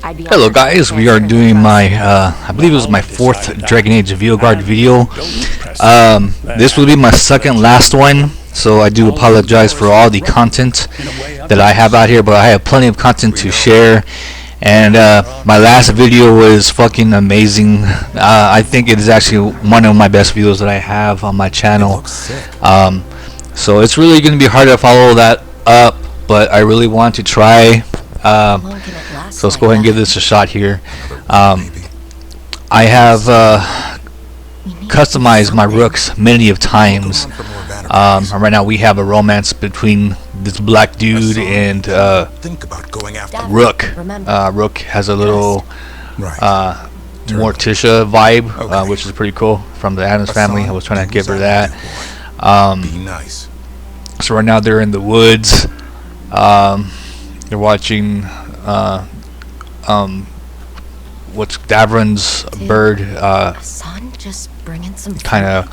Hello guys, we are doing my, I believe it was my 4th Dragon Age Veilguard video. This will be my second last one, so I do apologize for all the content that I have out here, but I have plenty of content to share. And my last video was fucking amazing. I think it is actually one of my best videos that I have on my channel. So it's really going to be hard to follow that up, but I really want to try. So let's go ahead and give this a shot here. I have customized my rooks many of times. Right now we have a romance between this black dude and Rook. Rook has a little Morticia vibe, which is pretty cool, from the Addams family. I was trying to give her that. So right now they're in the woods. They're watching what's Davron's bird kind of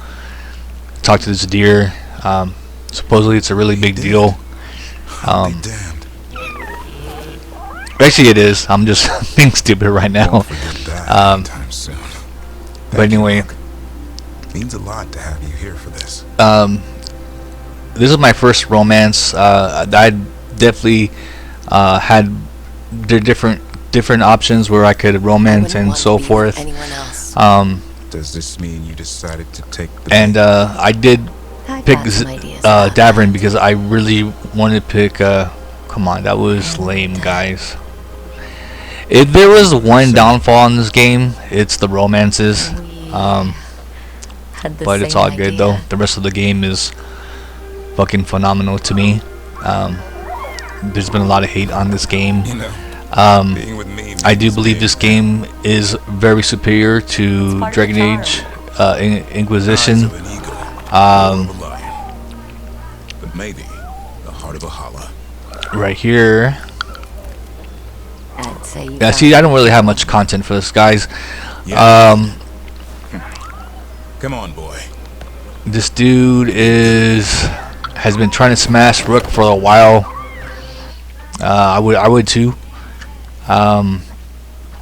talk to this deer. Supposedly it's a really big deal. Actually it is. I'm just being stupid right now. But anyway, means a lot to have you here for this. This is my first romance. I definitely had the different options where I could romance and so forth. Does this mean you decided to take the I did pick Davron because I really wanted to pick come on, that was lame, guys. If there was one downfall in this game, it's the romances. But it's all good though. The rest of the game is fucking phenomenal to me. There's been a lot of hate on this game. I do believe this game is very superior to Dragon Age Inquisition. But maybe the heart of a holla. Right here. Yeah, see, I don't really have much content for this, guys. Come on, boy. This dude has been trying to smash Rook for a while. I would too.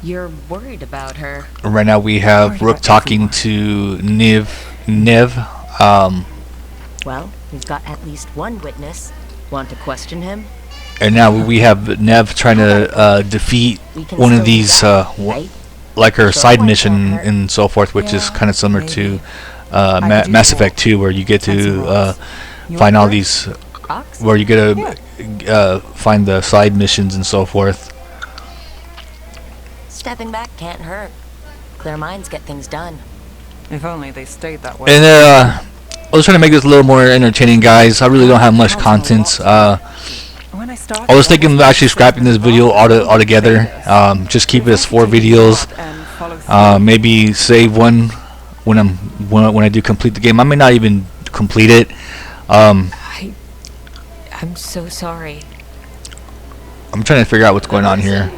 You're worried about her. Right now we have Rook talking to Nev. Well, we've got at least one witness. Want to question him? And now we have Nev trying to defeat one of these, like her side mission and so forth, which is kind of similar to Mass Effect 2, where you get to find all these, where you get to find the side missions and so forth. Stepping back can't hurt. Clear minds get things done. If only they stayed that way. And I was trying to make this a little more entertaining, guys. I really don't have much content. I was thinking of actually scrapping this video altogether. Just keep it as 4 videos. Maybe save one when I do complete the game. I may not even complete it. I'm so sorry. I'm trying to figure out what's going on here.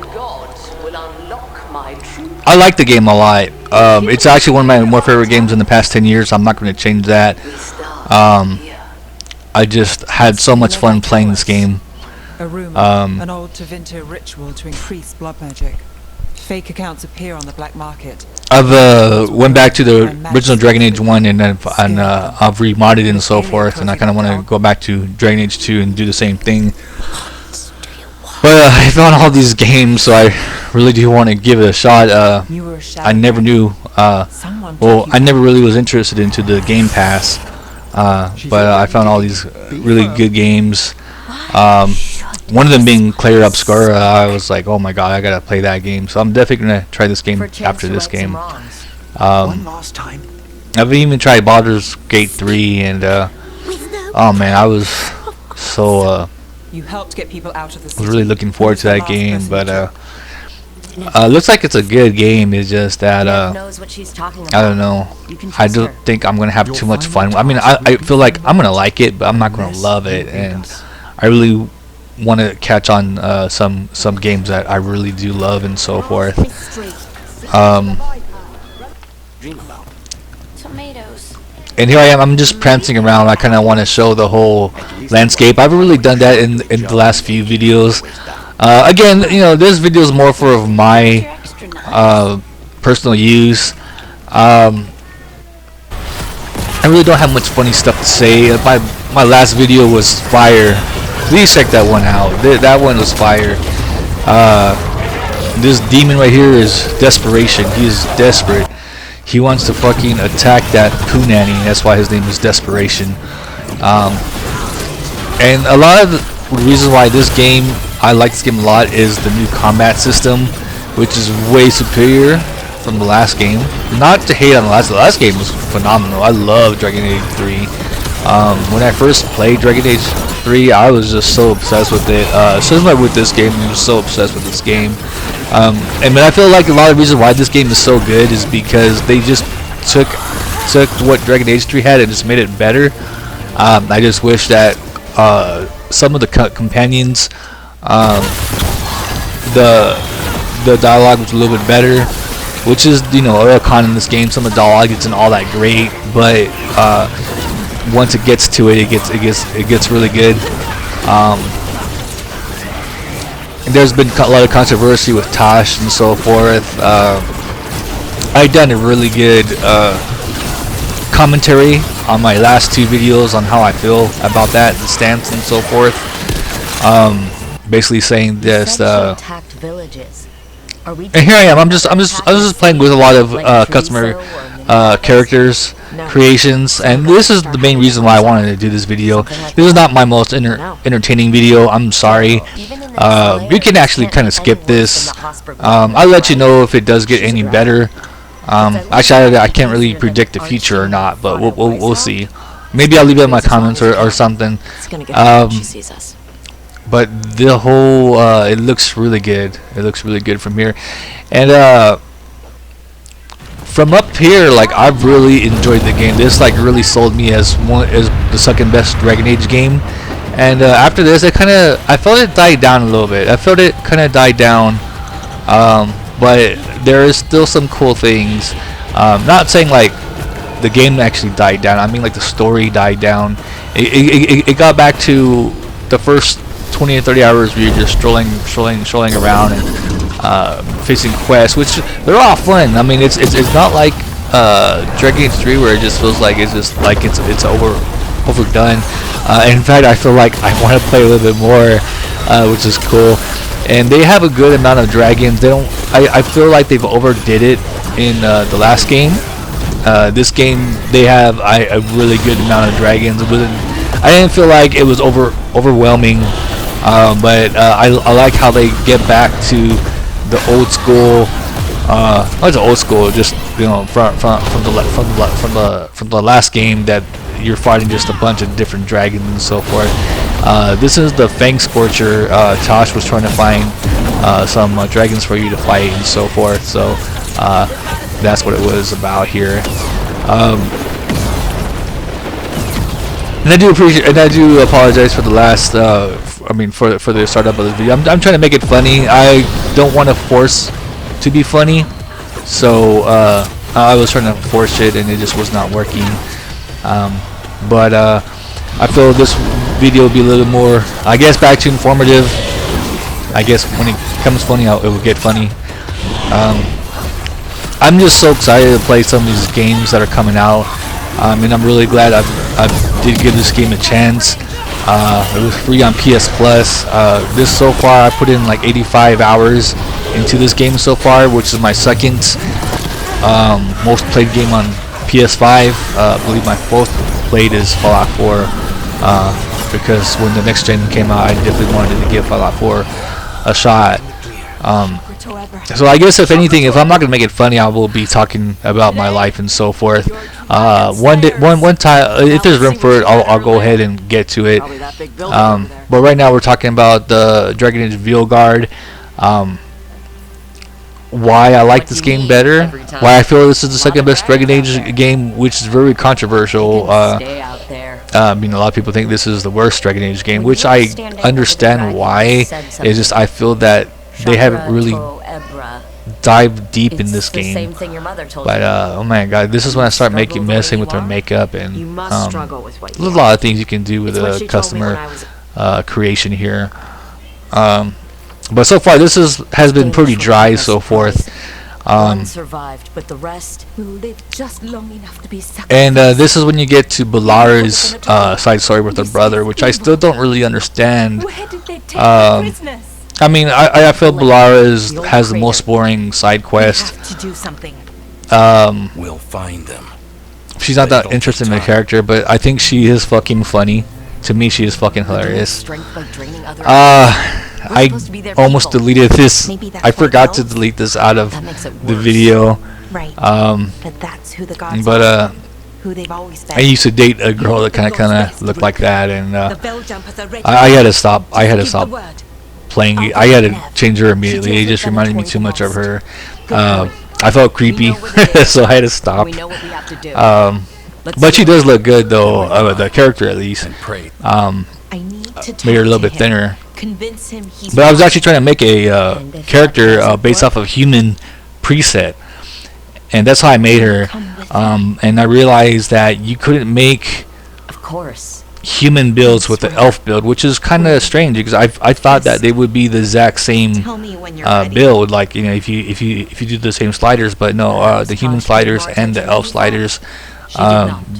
I like the game a lot. It's actually one of my more favorite games in the past 10 years. I'm not going to change that. I just had so much fun playing this game. A rumor, an old didnt ritual to increase blood magic. Fake accounts appear on the black market. I've went back to the original Dragon Age 1 and I've remodded it and so forth, and I kind of want to go back to Dragon Age 2 and do the same thing. But I found all these games, so I really do want to give it a shot. I never knew, well, I never really was interested into the Game Pass, but I found all these really good games. One of them being Claire Obscura. I was like, oh my god, I gotta play that game. So I'm definitely gonna try this game after this game. I've even tried Baldur's Gate 3, and oh man, I was so you helped get people out of the was really looking forward to that game. But looks like it's a good game. It's just that I don't know. I don't think I'm gonna have too much fun. I mean, I feel like I'm gonna like it, but I'm not gonna love it, and I really want to catch on some games that I really do love and so forth. And here I am. I'm just prancing around. I kind of want to show the whole landscape. I haven't really done that in the last few videos. Again, you know, this video is more for my personal use. I really don't have much funny stuff to say. My last video was fire. Please check that one out. That one was fire. This demon right here is desperation. He is desperate. He wants to fucking attack that poo nanny. That's why his name is Desperation. And a lot of the reasons why I like this game a lot is the new combat system, which is way superior from the last game. Not to hate on the last game was phenomenal. I love Dragon Age 3. When I first played Dragon Age 3, I was just so obsessed with it. Similar with this game, I was so obsessed with this game. And I feel like a lot of the reasons why this game is so good is because they just took what Dragon Age 3 had and just made it better. I just wish that some of the companions, the dialogue was a little bit better, which is, you know, a con in this game. Some of the dialogue isn't all that great, but once it gets to it, it gets really good. And there's been a lot of controversy with Tosh and so forth. I've done a really good commentary on my last 2 videos on how I feel about that, the stance and so forth. Basically saying this. Attacked villages. And here I am. I was just playing with a lot of customer characters, creations, and this is the main reason why I wanted to do this video. This is not my most entertaining video. I'm sorry. You can actually kind of skip this. I'll let you know if it does get any better. Actually, I can't really predict the future or not, but we'll see. Maybe I'll leave it in my comments or something. But the whole it looks really good. It looks really good from here, and from up here, like, I've really enjoyed the game. This like really sold me as the second best Dragon Age game. And after this, I felt it died down a little bit. I felt it kind of died down, but there is still some cool things. Not saying like the game actually died down. I mean like the story died down. It got back to the first 20 or 30 hours where you're just strolling around and facing quests, which they're all fun. I mean, it's not like Dragon Age 3 where it just feels like it's overdone. In fact, I feel like I want to play a little bit more, which is cool. And they have a good amount of dragons. They don't. I feel like they've overdid it in the last game. This game they have a really good amount of dragons. I didn't feel like it was overwhelming. But I like how they get back to the old school. It's old school, just, you know, from the last game that you're fighting just a bunch of different dragons and so forth. This is the Fang Scorcher. Tosh was trying to find some dragons for you to fight and so forth. So that's what it was about here. And I do appreciate, and I do apologize for the last. For the startup of this video. I'm trying to make it funny. I don't want to force to be funny, so I was trying to force it, and it just was not working. But I feel this video will be a little more, I guess, back to informative. I guess when it becomes funny, it will get funny. I'm just so excited to play some of these games that are coming out. And I'm really glad I did give this game a chance. It was free on PS Plus. This so far, I put in like 85 hours into this game so far, which is my second most played game on PS5. I believe my fourth played is Fallout 4, because when the next gen came out, I definitely wanted to give Fallout 4 a shot. So I guess if anything, if I'm not gonna make it funny, I will be talking about my life and so forth. One time, if there's room for it, I'll go ahead and get to it. But right now we're talking about the Dragon Age Veilguard. Why I like this game better, why I feel this is the second best Dragon Age game, which is very controversial. A lot of people think this is the worst Dragon Age game, which I understand why. It's just I feel that they haven't really dived deep in this game. But oh my god, this is when I start messing with their makeup, and there's a lot of things you can do with a customer creation here. But so far, this has been pretty dry so forth. One survived, but the rest Will live just long enough to be And sacrificed. this is when you get to Balara's side story with her brother, which I still don't really understand. Where did they take Um, the prisoners? I mean, I feel Balara has the most boring side We quest. have to do something. We'll find them. She's not that interested in the character, but I think she is fucking funny. To me, she is fucking hilarious. strength by draining other I supposed to be their almost people. deleted this. Maybe that's I what forgot to helps. delete this out of That makes it the worse. video. Right. Um, But that's who the gods but are. Who they've always been. I used to date a girl that kind of looked like that, and The bell jumpers are ready. I had to stop. I had to Give the stop word. playing it. I had to change her immediately. It just reminded me too much of her. I felt creepy, so I had to stop. We know what we have to do. Let's But see she what does we look can good do. though. The character at least. And pray. I need to Made her a talk little to bit him. thinner. Convince him he's But I was right. actually trying to make a And if character that doesn't based work, off of human preset, and that's how I made her. Come with me. And I realized that you couldn't make Of course. human builds with the elf build, which is kind of strange because I thought that they would be the exact same Tell me when you're ready. build, like if you do the same sliders, but no, the human sliders and the elf sliders,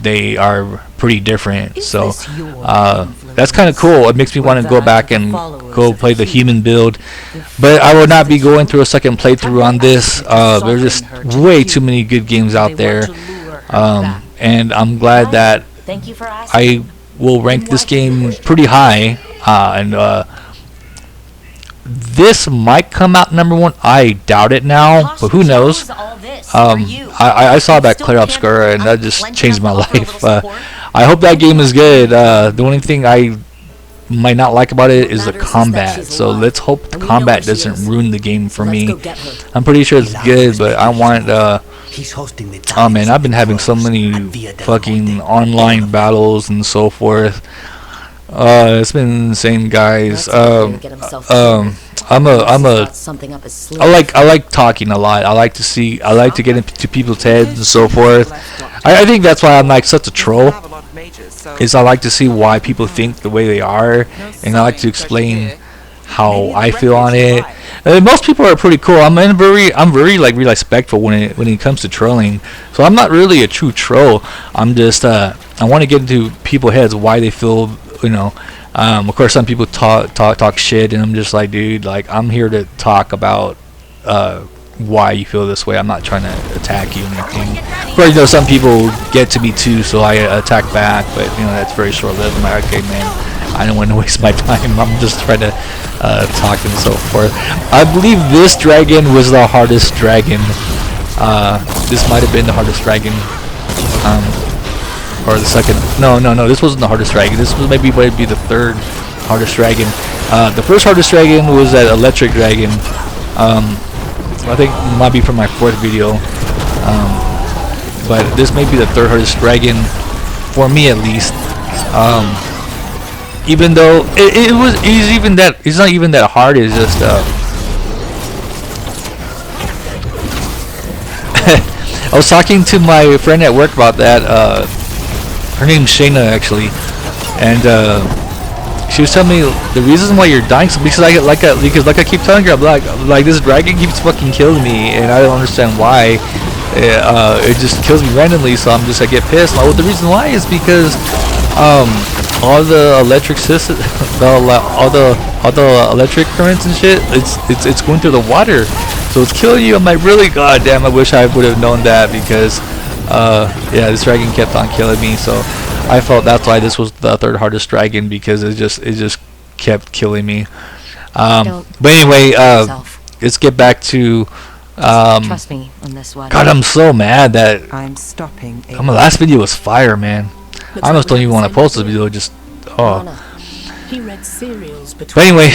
they are pretty different. Is So this your that's kind of cool. It makes me want to go back and go play the human build, but I will not be going through a second playthrough on this. There's just way too many good games out there, and I'm glad that Thank you for asking. I will rank this game pretty high, and this might come out #1. I doubt it now, but who knows? I saw that Claire Obscura, and that just changed my life. I hope that game is good. The only thing I might not like about it is the combat, so let's hope the combat doesn't ruin the game for me. I'm pretty sure it's good, but I want He's hosting the oh man, I've been having so many fucking online battles and so forth. It's been insane, guys. I'm a something up his sleeve. I like talking a lot. I like to get into people's heads and so forth. I think that's why I'm like such a troll. Have a lot of mages, so Is I like to see why people think the way they are, and I like to explain how I feel on it. Most people are pretty cool. I'm very like really respectful when it comes to trolling. So I'm not really a true troll. I'm just I want to get into people's heads why they feel, you know. Of course, some people talk shit, and I'm just like, dude, like I'm here to talk about why you feel this way. I'm not trying to attack you or anything. Of course, you know, some people get to me too, so I attack back, but you know that's very short-lived. I'm like, okay, man, I don't want to waste my time. I'm just trying to talk and so forth. I believe this dragon was the hardest dragon. This might have been the hardest dragon. Or the second. No, this wasn't the hardest dragon. This was maybe the third hardest dragon. The first hardest dragon was that electric dragon. I think it might be from my fourth video. But this may be the third hardest dragon for me at least. Even though it's not even that hard. It's just I was talking to my friend at work about that. Her name's Shayna actually, and she was telling me the reason why you're dying so because I keep telling her, I'm like this dragon keeps fucking killing me, and I don't understand why. It just kills me randomly, so I get pissed. Well, the reason why is because all the electric systems, all the electric currents and shit, it's going through the water, so it's killing you. I'm like, really? God damn! I wish I would have known that because yeah, this dragon kept on killing me. So I felt that's why this was the third hardest dragon, because it just kept killing me. But anyway, let's get back to. Trust me on this one. God, I'm so mad that I'm stopping. my last video was fire, man. I almost don't even want to post this video. Just He read serials But anyway,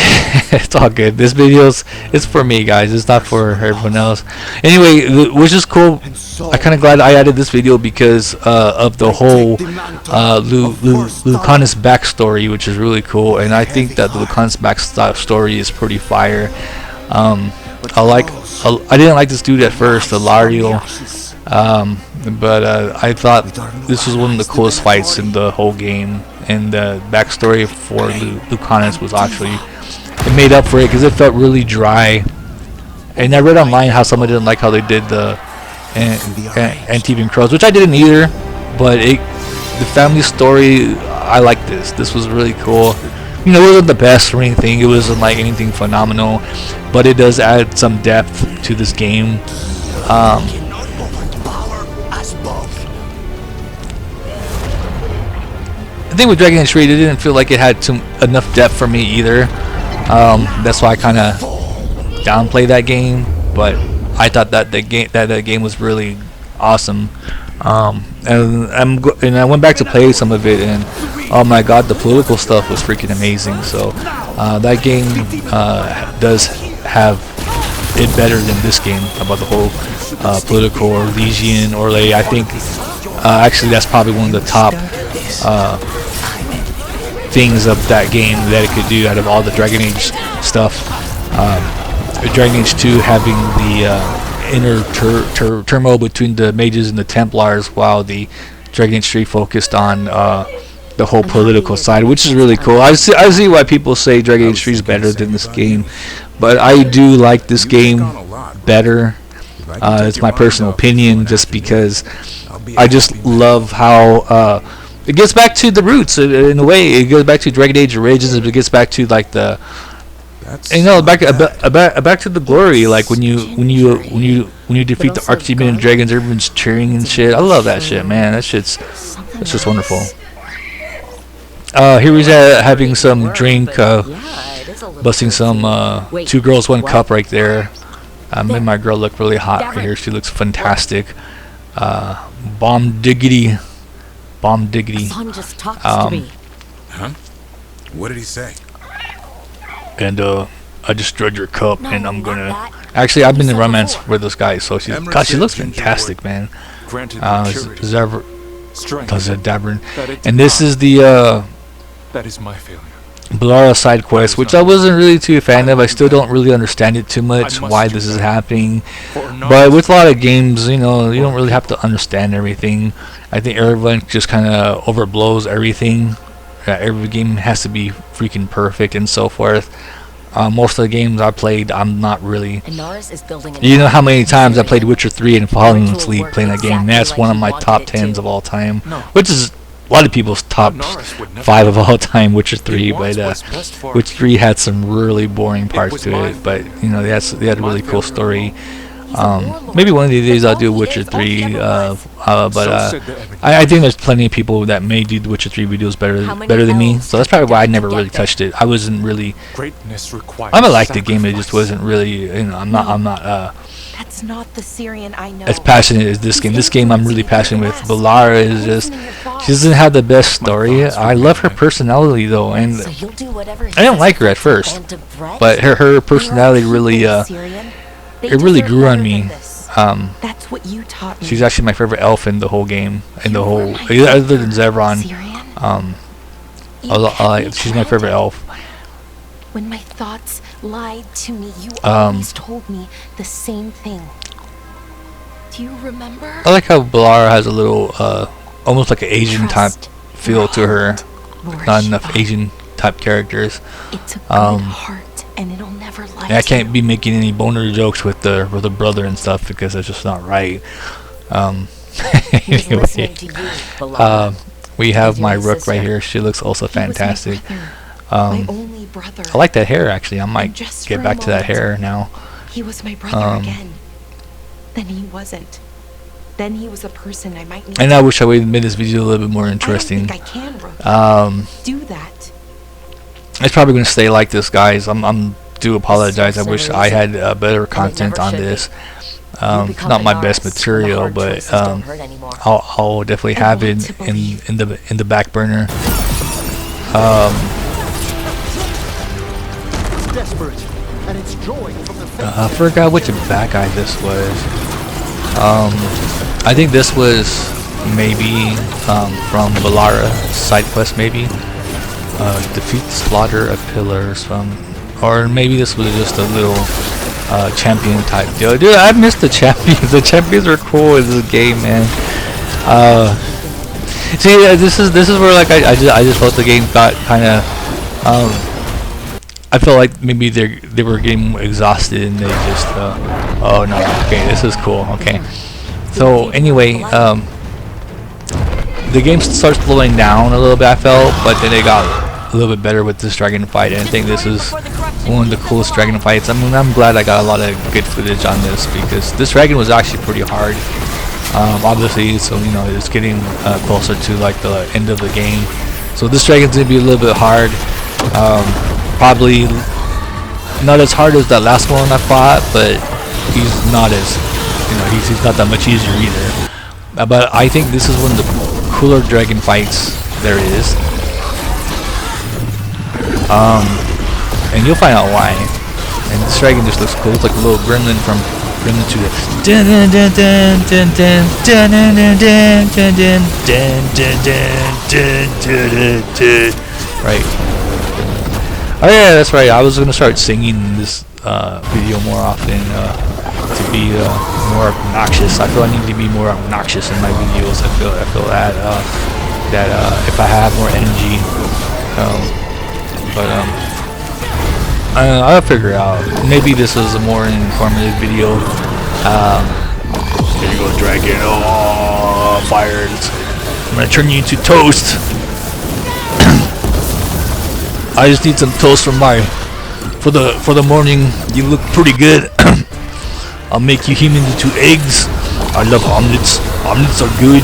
it's all good. This video's it's for me, guys. It's not for everyone else. Anyway, which is cool. I'm kind of glad I added this video because of the whole Lucanus backstory, which is really cool. And I think that the Lucanus backstory is pretty fire. I didn't like this dude at first, Ilario, but I thought this was one of the coolest fights in the whole game, and the backstory for Lucanus was actually it made up for it because it felt really dry. And I read online how someone didn't like how they did the Antivian Crows, which I didn't either. But the family story, I like this. This was really cool. You know, it wasn't the best or anything. It wasn't like anything phenomenal, but it does add some depth to this game. The thing with Dragon Age 3, it didn't feel like it had enough depth for me either. That's why I kind of downplayed that game. But I thought that the game was really awesome. And I went back to play some of it, and oh my god, the political stuff was freaking amazing. So that game does have it better than this game about the whole political or Legion or I think actually that's probably one of the top things of that game that it could do out of all the Dragon Age stuff. Dragon Age 2 having the inner turmoil between the mages and the Templars, while the Dragon Age 3 focused on the whole political side, which is really cool. I see why people say Dragon Age 3 is better than this game, but I do like this game better. It's my personal opinion, just because I just love how it gets back to the roots in a way. It goes back to Dragon Age Origins. It gets back to like the back to the glory, like when you defeat the Archdemon dragons, everyone's cheering and shit. I love that shit, man. That's just wonderful. Here he's having some drink, busting some 2 girls 1 cup right there. Made my girl look really hot right here. She looks fantastic. Bomb diggity. Son just talks to me. Huh? What did he say? And I destroyed your cup, and I'm gonna. that. Actually, I've been in romance with this guy, so she looks fantastic, man. Zavern, and this is the That is my failure. Balara side quest, which I wasn't really too a fan of. I still don't really understand it too much why this is happening. But with a lot of games, you know, you don't really have to understand everything. I think everyone just kind of overblows everything. Every game has to be freaking perfect and so forth. Most of the games I played, I'm not really. You know how many times I played Witcher 3 and fallen asleep playing that game? That's one of my top 10s of all time, which is a lot of people's top 5 of all time. Witcher 3, but Witcher 3 had some really boring parts to it. But you know, they had a really cool story. Maybe one of these days I'll do Witcher 3, but I think there's plenty of people that may do the Witcher 3 videos better than me, so that's probably why I never really touched it. I wasn't really. I might like the game, it just wasn't really. You know, I'm not. That's not the Syrian I know. As passionate as this game. This game I'm really passionate with. Balara is just. She doesn't have the best story. I love her personality though, and I didn't like her at first, but her personality really. It really grew on me. That's what you taught me. She's actually my favorite elf in the whole game. Other than Zevran. She's my favorite elf. When my thoughts lied to me, you always told me the same thing. Do you remember? I like how Balara has a little, almost like an Asian type feel to her. Not enough Asian type characters. It's a good heart. And it'll never lie. I can't be making any boner jokes with the brother and stuff because that's just not right. Anyway, we have my Rook right here. She looks also fantastic. My only brother. I like that hair actually. I might get back to that hair now. He was my brother again. Then he wasn't. Then he was a person I might need. And I wish I would have made this video a little bit more interesting. I don't think I can, Rook. Do that. It's probably going to stay like this, guys. I'm do apologize. I wish I had better content on this. Not my best material, but I'll definitely have it in the back burner. I forgot which bad guy this was. I think this was maybe from Balara side quest, maybe. Defeat slaughter of pillars from, or maybe this was just a little champion type deal. Dude, I missed the champions. The champions are cool in this game, man. See, this is where like I just felt the game got kind of I felt like maybe they were getting exhausted and they just oh no, okay, this is cool. Okay, so anyway, the game starts slowing down a little bit, I felt, but then it got a little bit better with this dragon fight, and I think this is one of the coolest dragon fights. I mean, I'm glad I got a lot of good footage on this, because this dragon was actually pretty hard. Obviously, so you know, it's getting closer to like the end of the game, so this dragon's gonna be a little bit hard. Probably not as hard as that last one I fought, but he's not as, you know, he's not that much easier either. But I think this is one of the cooler dragon fights there is. And you'll find out why. And this dragon just looks cool. It's like a little gremlin from Gremlin 2. Right. Oh yeah, that's right. I was gonna start singing this video more often to be more obnoxious. I feel I need to be more obnoxious in my videos. I feel that if I have more energy, I'll figure it out. Maybe this is a more informative video. There you go, dragon. Oh, fired! I'm gonna turn you into toast. I just need some toast for the morning. You look pretty good. I'll make you humans into eggs. I love omelets. Omelets are good.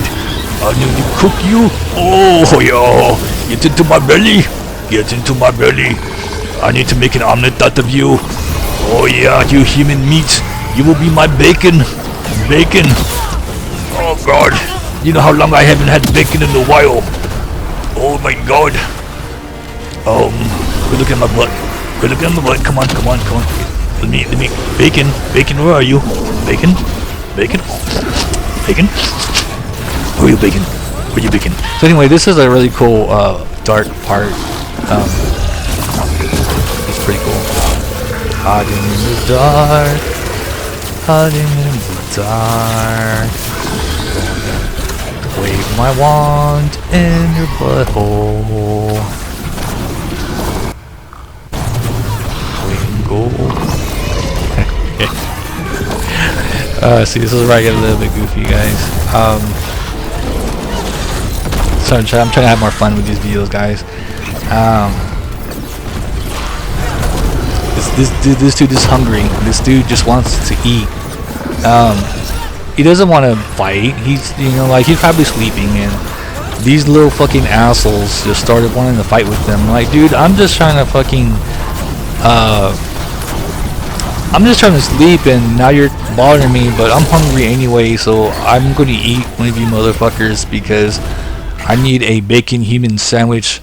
I need to cook you. Oh yeah, get into my belly. Get into my belly. I need to make an omelet out of you. Oh yeah, you human meat. You will be my bacon. Bacon. Oh God. You know how long I haven't had bacon in a while. Oh my God. Good look at my butt. Good look at my butt. Come on. Let me. Bacon. Where are you? Bacon. Where are you, bacon? So anyway, this is a really cool dark part. It's pretty cool. Hiding in the dark. Wave my wand in your butthole. See, this is where I get a little bit goofy, guys. So I'm trying to have more fun with these videos, guys. This dude is hungry. This dude just wants to eat. He doesn't want to fight. He's, you know, like, he's probably sleeping, and these little fucking assholes just started wanting to fight with them. Like, dude, I'm just trying to fucking I'm just trying to sleep, and now you're bothering me, but I'm hungry anyway, so I'm going to eat one of you motherfuckers because I need a bacon human sandwich.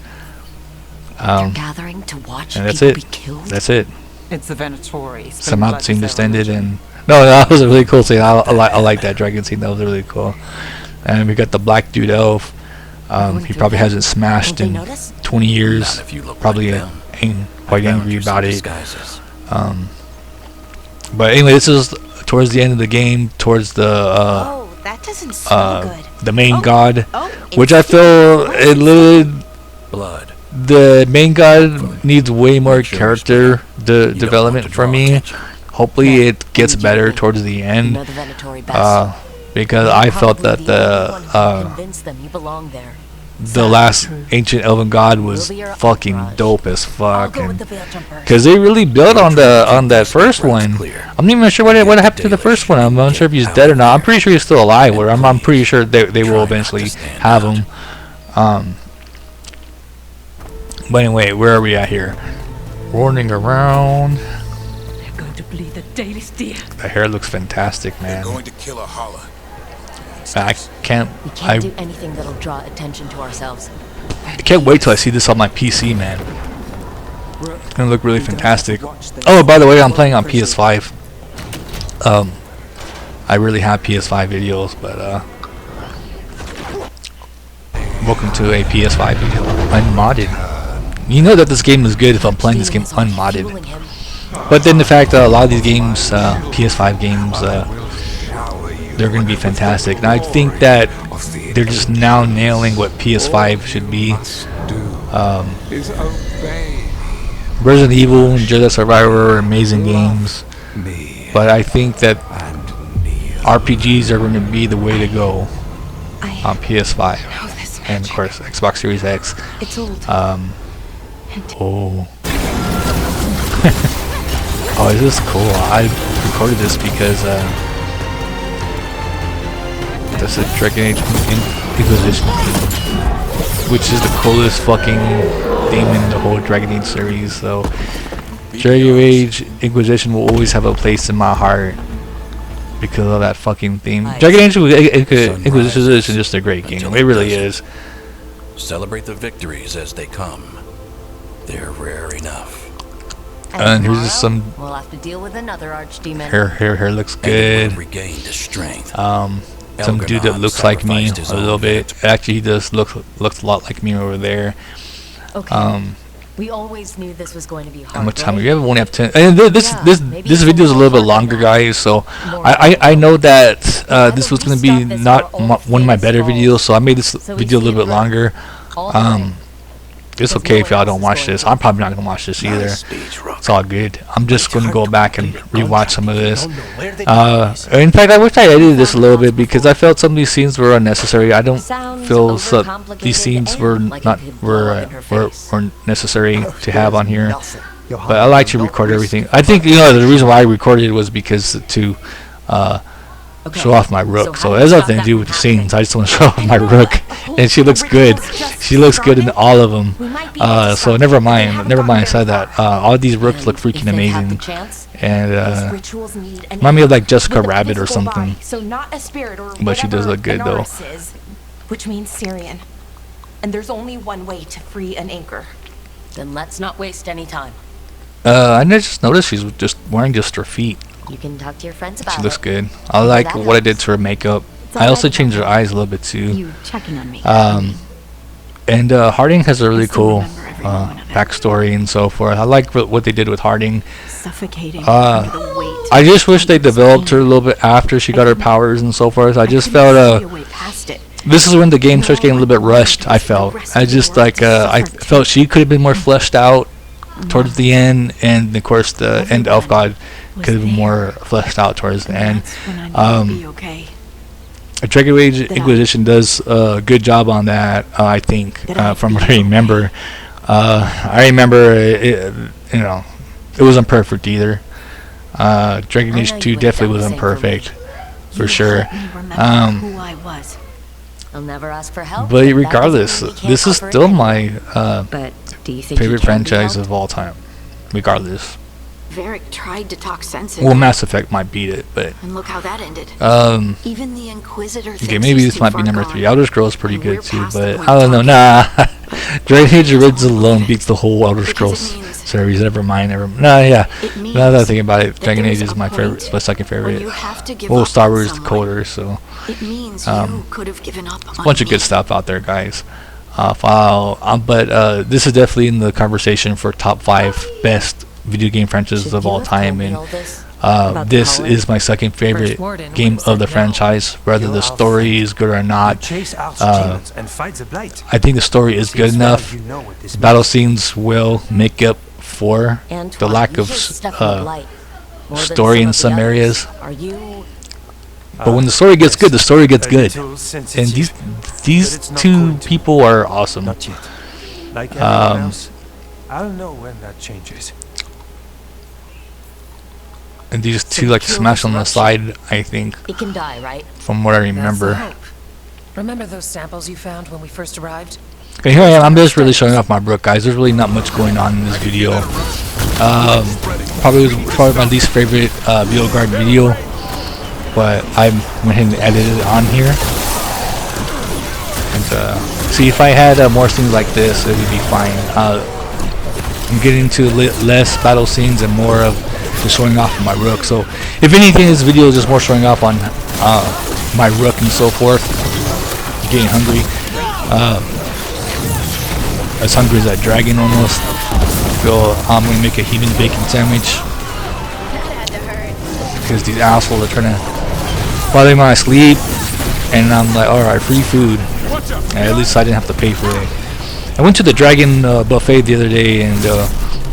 Gathering to watch and that's people it. Be killed? That's it. It's the Venatori. Somehow the scene just ended, and no, that was a really cool scene. I like that dragon scene. That was really cool. And we got the black dude elf. He probably hasn't smashed in 20 years. Probably ain't quite angry about it. But anyway, this is towards the end of the game, towards the that doesn't smell good. the main god, which I feel it literally Blood. the main god needs way more character development for me. Hopefully it gets better towards the end, because I felt that the last ancient elven god was fucking dope as fuck, because they really built on that first one. I'm not even sure what happened to the first one. I'm not sure if he's dead or not. I'm pretty sure he's still alive, or I'm pretty sure they will eventually have him. But anyway, where are we at here? Running around. They're going to bleed the daily steer. The hair looks fantastic, man. Going to kill a holler. I can't. We can't do anything that'll draw attention to ourselves. I can't wait till I see this on my PC, man. It's gonna look really fantastic. Oh, by the way, I'm playing on PS5. I really have PS5 videos, but welcome to a PS5 video, unmodded. You know that this game is good if I'm playing this game unmodded. But then the fact that a lot of these games, PS5 games, they're going to be fantastic. And I think that they're just now nailing what PS5 should be. Resident Evil and Jedi Survivor are amazing games, Me but I think that and Neo. RPGs are going to be the way to go I on PS5 know this and of magic. course Xbox Series X. It's old. Oh. Oh, this is cool. I recorded this because that's a Dragon Age Inquisition theme, which is the coolest fucking theme in the whole Dragon Age series. So Dragon Age Inquisition will always have a place in my heart because of that fucking theme. Dragon Age Inquisition is just a great game. It really is. Celebrate the victories as they come. They're rare enough. And here's tomorrow, some We'll have to deal with another archdemon. hair looks Anyone good. regained his strength. Some dude that looks like me sacrificed his a little own bit. Actually, he does looks a lot like me over there. Okay. We always knew this was going to be hard. How much time? right? We only have 10. And this maybe this video is a someone little bit will longer, talk about guys. So more I know that this was we gonna be stop this, not our old one of my famous better falls, videos, so I made this so we video a see little it bit longer. all the way. It's Because okay no if y'all one don't else watch is going this. to. I'm probably not gonna watch this either. Nice speech, Rook. It's all good. I'm just gonna go back and rewatch some of this. Don't know where they got these. In fact, I wish I edited this a little bit because I felt some of these scenes were unnecessary. I don't Sounds feel overcomplicated these scenes were and like it not could blow up in her were face. necessary to have on here. Nothing. You'll But I have like to no record risk. everything. I think the reason why I recorded it was because to Okay, show off my rook. so So how it do has we nothing to stop do that with the from scenes. I just want to show off my rook, and she looks good. She looks good in all of them. So never mind. Never mind. I said that. All these rooks look If freaking they have the amazing, chance, and These rituals need an remind me of anchor like Jessica with a Rabbit or physical something. body, so not a spirit or But she does whatever look good, though. Anaris is, which means Syrian. And there's only one way to free an anchor. then let's not waste any time. I just noticed she's just wearing just her feet. You can talk to your friends about She looks it. good. I like that what I did helps. to her makeup. It's I also alright, changed her Papa. eyes a little bit too. You checking on me. And Harding has a really still cool remember every moment of it. backstory and so forth. I like what they did with Harding. Suffocating Uh, under the weight. I just wish they developed her a little bit after she got her powers and so forth. I just felt this is when the game starts getting a little bit rushed. I felt I felt she could have been more fleshed out towards the end, and of course the end elf god could have been more fleshed out towards the end. Okay. Dragon Age Inquisition does a good job on that, I think, from what I remember. I remember it wasn't perfect either. Dragon I Age know 2 you would've definitely done the wasn't same for me. perfect, for sure. Who I was. I'll never ask for help. But that doesn't regardless, mean we can't this is offer it still anyway. my But do you think favorite you can be franchise helped? of all time. Regardless. Varric tried to talk sense Well, into it, Mass Effect might beat it, but and look how that ended. Even the Inquisitor okay, thinks maybe he's this too might be far number gone. 3. Elder Scrolls is pretty And good we're too, past the but point I don't know. talking. Nah, Dragon Age Origins alone beats the whole Elder Because it Scrolls means- series. Never mind. Nah, yeah. It means Now that I think about it, that Dragon there's Age is a my favorite, point my second where favorite. you have to give Well, up Star on Wars is someone. colder, so It means Um, you could have given up a on bunch of me. good stuff out there, guys. But this is definitely in the conversation for top 5 best video game franchises Should of you all have told time, me and all this? About the this power? is my second favorite warden game would've of the said no. franchise, whether the Kill story is good or not. Chase out uh, demons and fight the blight. I think the story is good Seems well enough. you know what this The battle means. scenes will make up for Antoine, the lack you of hear stuff in the blight. More than story in of the some others. areas. Are you? But when the story gets good, the story gets A good. little And sensitive, these but it's not two going to. people are awesome. Not yet. Like everyone Um, else, I'll know when that changes. And these So two you like killed smash on the Russian. side, I think, It can die, right? from what I That's the remember. hope. Remember those samples you found when we first arrived? Okay, here I am. I'm just really showing off my brook, guys. There's really not much going on in this video. Probably my least favorite Veilguard video, but I went ahead and edited it on here. And see, if I had more scenes like this, it would be fine. I'm getting into less battle scenes and more of just showing off my rook. So, if anything, this video is just more showing off on my rook and so forth. Getting hungry. As hungry as that dragon almost. I feel I'm gonna make a heathen bacon sandwich because these assholes are trying to bother me when I sleep, and I'm like, alright, free food. And at least I didn't have to pay for it. I went to the dragon buffet the other day, and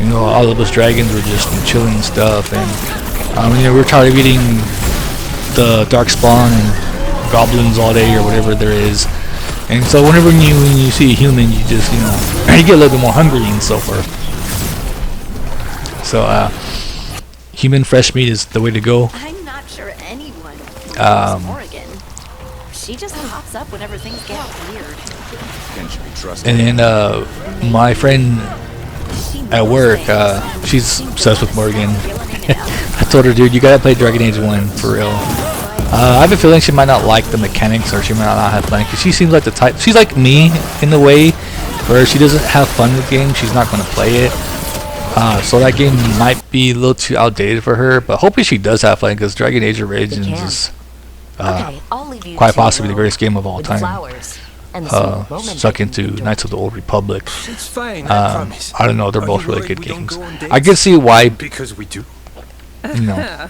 you know, all of us dragons were just chilling and stuff, and you know, we were tired of eating the darkspawn and goblins all day or whatever there is. And so whenever you see a human, you just, you know, you get a little bit more hungry and so forth. So human fresh meat is the way to go. I'm not sure anyone knows Oregon. She just pops up whenever things get weird. Can she be trusted? And then my friend at work, she's obsessed with Morgan. I told her, dude, you gotta play Dragon Age 1 for real. I have a feeling she might not like the mechanics, or she might not have fun, because she seems like the type, she's like me in a way, where she doesn't have fun with games, she's not going to play it. So that game might be a little too outdated for her, but hopefully she does have fun, because Dragon Age Origins is quite possibly the greatest game of all time. Second to Knights of the Old Republic. It's fine, I promise. I don't know, they're both Are you really worried good we don't games. go on dates? I can see why, Because we do. you know,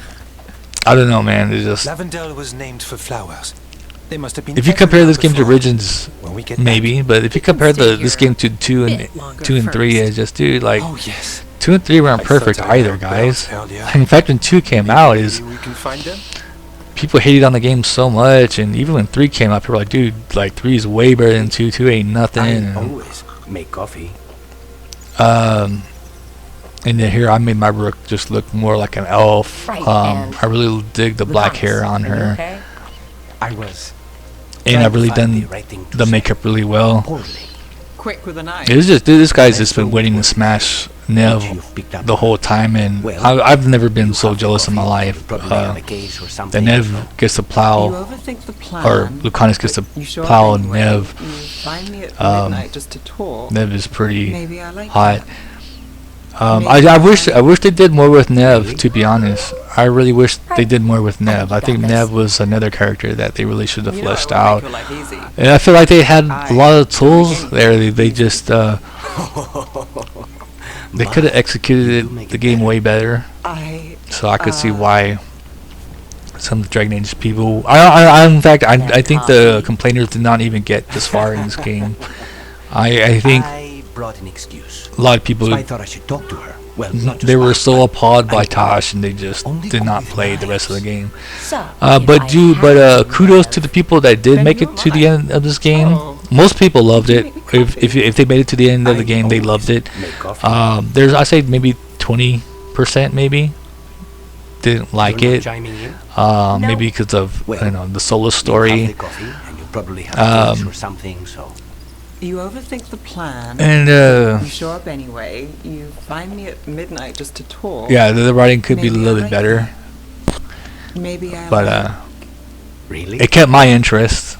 I don't know, man, it's just, Lavendel was named for flowers. They must have been if you compare this game to before. Origins, When we get maybe, but if you compare this game to 2 and 3, it's just, dude, like, Oh yes. 2 and 3 weren't I perfect thought I either, heard guys. bells earlier. In fact, when 2 came out, is Maybe we can find them. people hated on the game so much, and even when 3 came out, people were like, dude, like 3 is way better than 2. 2 ain't nothing. And, always make coffee. and then here I made my Rook just look more like an elf. Right, and I really dig the black hair on her, Okay? I was. and I've really done the makeup really well. Quick with a knife. It's just, dude, this guy's just been waiting to smash Nev the whole time, and I've never been so jealous in my life. That Nev gets to You plow, overthink the plan. or Lucanus gets to You sure plow anyway. Nev. You find me at Um, midnight just to talk. Nev is pretty Maybe I like hot. that. I wish they did more with Nev, to be honest. I really wish they did more with Nev. I think Nev was another character that they really should have You know, fleshed it will out. make your life easy. And I feel like they had a lot of tools there. They just they could have executed the game way better. So I could see why some of the Dragon Age people. In fact, I think the complainers did not even get this far in this game. I think brought an excuse. a lot of people, So I thought I should talk to her. Well, not they were just so mine. appalled by I- Tosh, and they just Only did not with play the knives. rest of the game. So, But kudos to the people that did make it to the end of this game. Most people loved it. If they made it to the end of the game, they loved it. Make coffee. There's, I say, maybe 20% maybe didn't like You're not it. chiming in? Maybe because of Well, the solo You story. have the coffee, and you probably have fish or something, so... You overthink the plan. And You show up anyway. You find me at midnight just to talk. yeah, the writing could be a Maybe little I bit like better, Maybe I but like Really? it kept my interest.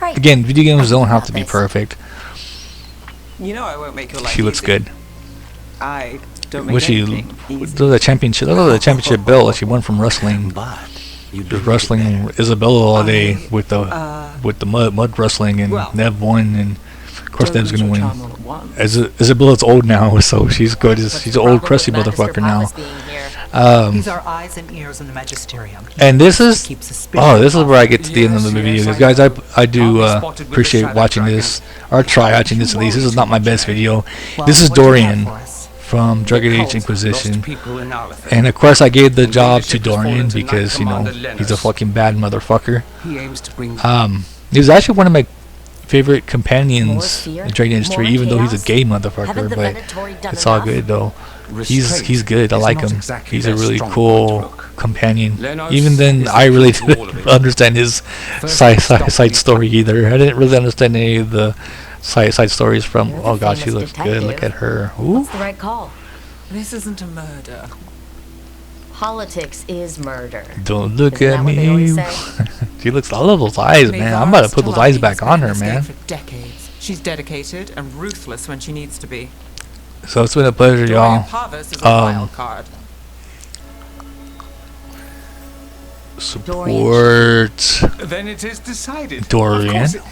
right. Again, video games don't have to be perfect. You know I won't make your life She looks easy. good. I don't make Was she anything easy. the championship? Look at the championship belt. She won from wrestling. But you Just do wrestling Isabella all day with the mud wrestling, and well, Nev won, and of course Don't Nev's lose gonna your win. charm all at once. Isabella's old now, so she's good. She's an old crusty motherfucker now. He's our eyes and ears in the magisterium. And this is Keeps the spirit this is off. where I get to the end of the video, because guys, I do appreciate watching this, or try watching this at least. This is not my best video. Well, This is what do you have Dorian for us? from Dragon Age Lost Inquisition, people in Aleph. and of course I gave the job to Dorian because he's a fucking bad motherfucker. He aims to bring He was actually one of my favorite companions More fear, in Dragon Age 3, more even though he's a chaos. gay Haven't motherfucker, the but Venatori done it's all enough? good though. restraint He's good. I is like not him. exactly He's a their really strong cool point, Rook. companion. Lenos Even then, is I the really key to all of didn't it. understand his side story either. I didn't really understand any of the side stories from. You're the Oh god, she famous looks good. Look at detective. her. Ooh. What's the right call? This isn't a murder. Politics is murder. Don't look Isn't at that what they me. always say? She looks. I love those eyes, man. I'm about to put those eyes back on her, man. For decades. She's dedicated and ruthless when she needs to be. So it's been a pleasure, Dorian y'all. Parvis is a wild card. Support Then it is decided. Dorian. Of course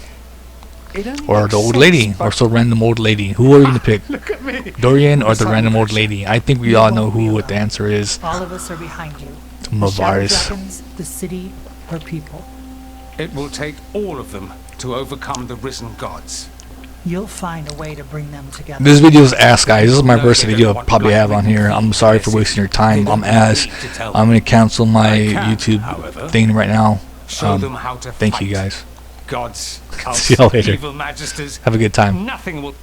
it only Or makes the old sense, lady, but or some random old lady. Who are you gonna pick? Look at me. Dorian or the Some random old person. lady? I think we all know who what the answer is. All of us are behind you. The Shadow Mavaris. Dragons, the city, her people. It will take all of them to overcome the risen gods. You'll find a way to bring them together. This video is ass, guys. This is my first video I'll probably have on here. I'm sorry for wasting your time. I'm ass. I'm gonna cancel my YouTube thing right now. Thank you guys. Gods, See y'all later. evil magisters. Have a good time. Nothing will